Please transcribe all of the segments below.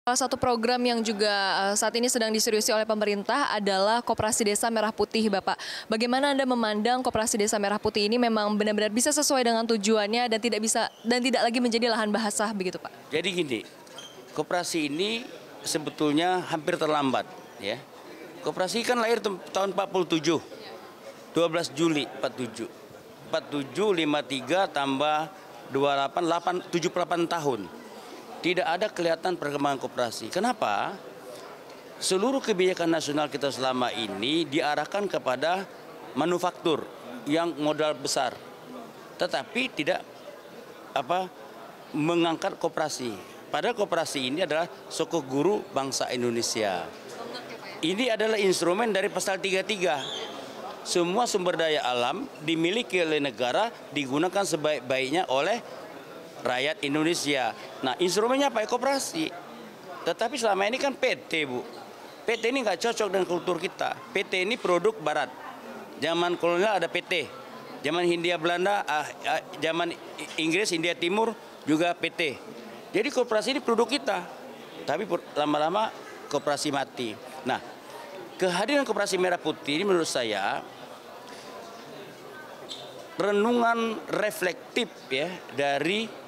Salah satu program yang juga saat ini sedang diseriusi oleh pemerintah adalah Koperasi Desa Merah Putih, Bapak. Bagaimana Anda memandang Koperasi Desa Merah Putih ini memang benar-benar bisa sesuai dengan tujuannya dan tidak lagi menjadi lahan basah begitu, Pak? Jadi gini, koperasi ini sebetulnya hampir terlambat, ya. Koperasi kan lahir tahun 47, 12 Juli 47. 47, 53 tambah 28, 78 tahun. Tidak ada kelihatan perkembangan koperasi. Kenapa? Seluruh kebijakan nasional kita selama ini diarahkan kepada manufaktur yang modal besar, tetapi tidak mengangkat koperasi. Padahal koperasi ini adalah sokok guru bangsa Indonesia. Ini adalah instrumen dari pasal 33. Semua sumber daya alam dimiliki oleh negara, digunakan sebaik-baiknya oleh rakyat Indonesia. Nah, instrumennya apa? Koperasi. Tetapi selama ini kan PT, Bu. PT ini nggak cocok dengan kultur kita. PT ini produk Barat. Zaman kolonial ada PT. Zaman Hindia Belanda, zaman Inggris, India Timur juga PT. Jadi koperasi ini produk kita. Tapi lama-lama koperasi mati. Nah, kehadiran Koperasi Merah Putih ini menurut saya renungan reflektif ya dari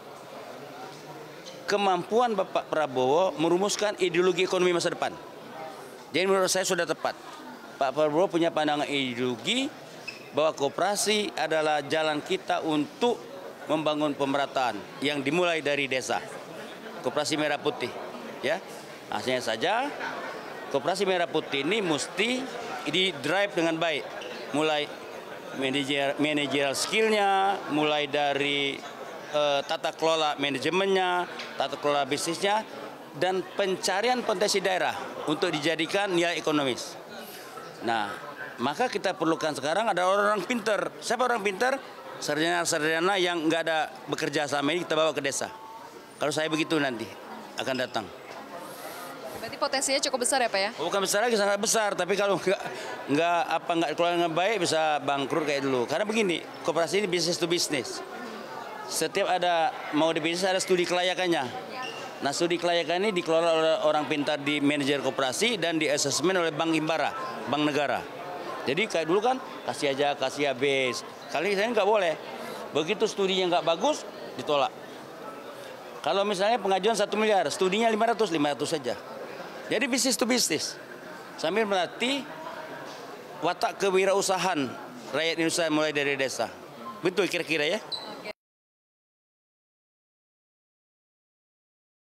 kemampuan Bapak Prabowo merumuskan ideologi ekonomi masa depan. Jadi menurut saya sudah tepat. Pak Prabowo punya pandangan ideologi bahwa koperasi adalah jalan kita untuk membangun pemerataan yang dimulai dari desa. Koperasi Merah Putih, ya. Hanya saja Koperasi Merah Putih ini mesti di-drive dengan baik. Mulai manajerial skill-nya, mulai dari tata kelola manajemennya, tata kelola bisnisnya, dan pencarian potensi daerah untuk dijadikan nilai ekonomis. Nah, maka kita perlukan sekarang ada orang-orang pintar. Siapa orang pintar? Sarjana-sarjana yang nggak ada bekerja sama ini kita bawa ke desa. Kalau saya begitu nanti akan datang. Berarti potensinya cukup besar ya, Pak ya? Bukan besar lagi, sangat besar. Tapi kalau nggak kelola dengan baik bisa bangkrut kayak dulu. Karena begini, koperasi ini bisnis to bisnis. Setiap mau di bisnis ada studi kelayakannya. Nah, studi kelayakan ini dikelola oleh orang pintar di manajer koperasi dan di asesmen oleh Bank Himbara, Bank Negara. Jadi kayak dulu kan kasih aja, kasih habis. Kali ini nggak boleh. Begitu studinya nggak bagus, ditolak. Kalau misalnya pengajuan 1 miliar, studinya 500 saja. Jadi bisnis to bisnis. Sambil melatih watak kewirausahaan rakyat Indonesia mulai dari desa. Betul kira-kira ya?